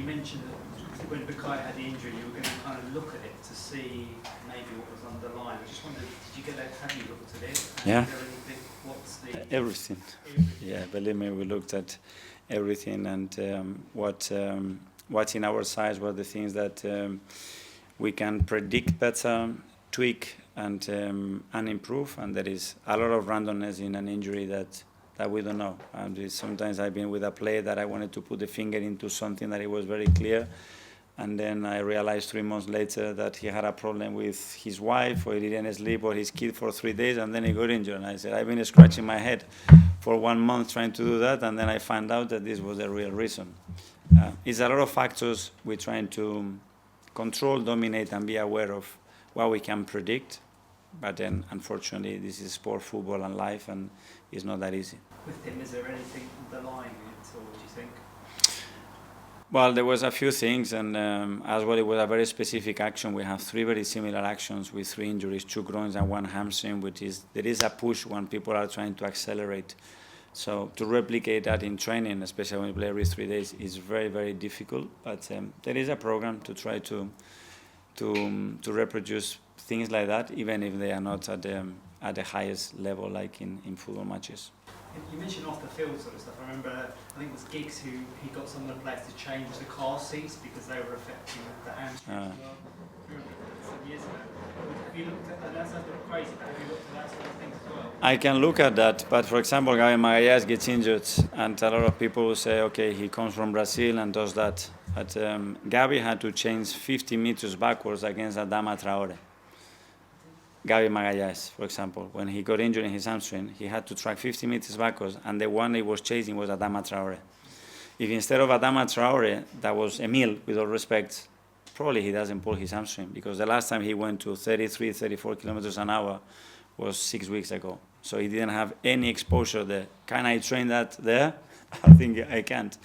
you mentioned that when Bukayo had the injury, you were going to kind of look at it to see maybe what was underlying. I just wondered, did you get that? Have you looked at it? Yeah. Is there anything, what's the... Everything. Yeah, believe me, we looked at everything, and what's in our size were the things that we can predict better, tweak, and improve. And there is a lot of randomness in an injury that we don't know. And sometimes I've been with a player that I wanted to put the finger into something that it was very clear, and then I realized 3 months later that he had a problem with his wife, or he didn't sleep, or his kid for 3 days, and then he got injured. And I said, I've been scratching my head for 1 month trying to do that, and then I found out that this was the real reason. It's a lot of factors we're trying to control, dominate, and be aware of what we can predict. But then, unfortunately, this is sport, football, and life, and it's not that easy. With him, is there anything underlying it, or do you think? Well, there was a few things, and as well, it was a very specific action. We have 3 very similar actions with 3 injuries, 2 groins and 1 hamstring, which is, there is a push when people are trying to accelerate. So to replicate that in training, especially when you play every 3 days, is very, very difficult. But there is a program to try to reproduce things like that, even if they are not at the highest level, like in football matches. You mentioned off the field sort of stuff. I remember, I think it was Giggs who he got some of the players to change the car seats because they were affecting the hamstring as well. Some years ago. Have you looked at that? That sounds a bit crazy, but have you looked at that sort of things as well? I can look at that, but for example, Gabriel gets injured, and a lot of people will say, okay, he comes from Brazil and does that. But Gabi had to change 50 meters backwards against Adama Traore. Gabi Magalhães, for example, when he got injured in his hamstring, he had to track 50 meters backwards, and the one he was chasing was Adama Traore. If instead of Adama Traore, that was Emil, with all respect, probably he doesn't pull his hamstring, because the last time he went to 33, 34 kilometers an hour was 6 weeks ago. So he didn't have any exposure there. Can I train that there? I think I can't.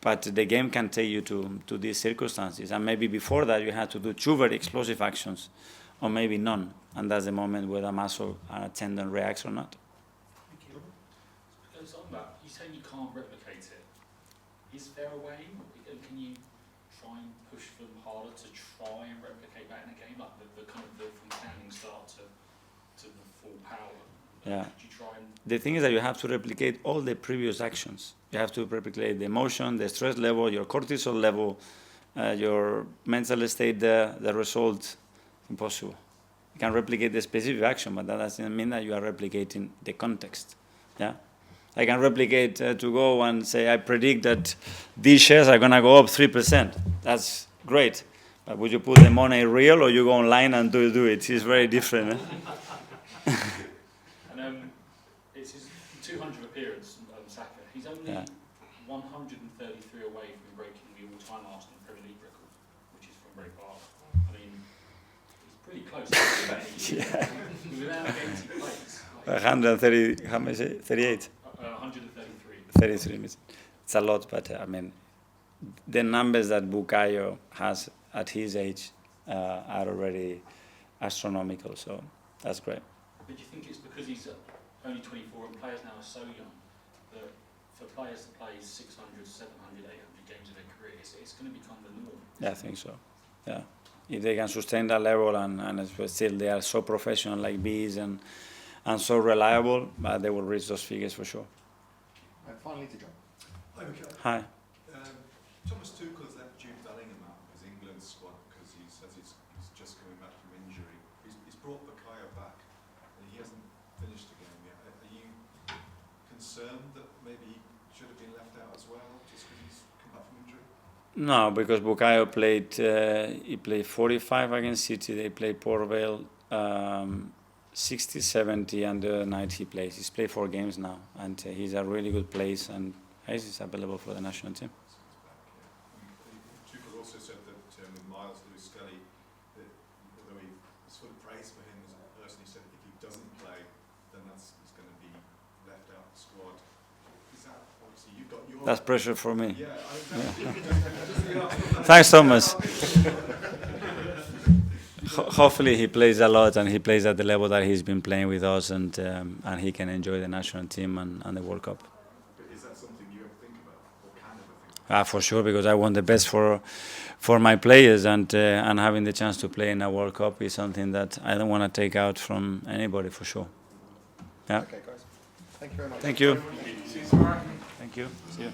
But the game can take you to these circumstances. And maybe before that, you had to do 2 very explosive actions, or maybe none. And that's the moment where the muscle and a tendon reacts or not. Because on that, you say you can't replicate it. Is there a way? Can you try and push them harder to try and replicate that in a game? Like the kind of from standing start to the full power? Yeah. Could you try and... The thing is that you have to replicate all the previous actions. You have to replicate the emotion, the stress level, your cortisol level, your mental state, the result. Impossible. You can replicate the specific action, but that doesn't mean that you are replicating the context. Yeah, I can replicate to go and say I predict that these shares are gonna go up 3%. That's great, but would you put the money real, or you go online and do it? It's very different. And it's his 200th appearance, Saka. He's only 133 away from breaking the all-time Arsenal Premier League record, which is from Port Vale. I mean, pretty close. Yeah. Without 80 plays. 130, how much is it? 38? 133. 33 minutes. It's a lot, but I mean, the numbers that Bukayo has at his age are already astronomical, so that's great. But do you think it's because he's only 24 and players now are so young that for players to play 600, 700, 800 games of their career, it's going to become the norm? Yeah, I think so. Yeah. If they can sustain that level and still they are so professional like bees and so reliable, they will reach those figures for sure. And finally to John. Hi, Mikel. Hi. Thomas Tuchel has left Jude Bellingham out of his England squad because he says he's just coming back from injury. He's brought Bukayo back and he hasn't finished the game yet. Are you concerned that maybe he should have been left out as well just because he's come back from injury? No, because Bukayo played, he played 45 against City, they played Port Vale, 60, 70, and 90 plays. He's played 4 games now, and he's a really good place, and he's available for the national team. Tuchel also said that with Myles Lewis-Skelly, that although he was full of praise for him as a person, he said if he doesn't play, then he's going to be left out of the squad. Is that, obviously, you've got your... That's pressure for me. Yeah, Thanks, Thomas. Hopefully he plays a lot and he plays at the level that he's been playing with us, and he can enjoy the national team and the World Cup. But is that something you ever think about or can ever think For sure, because I want the best for my players, and having the chance to play in a World Cup is something that I don't want to take out from anybody, for sure. Yeah. Okay, guys. Thank you very much. Thank you. See you tomorrow. Thank you. See you.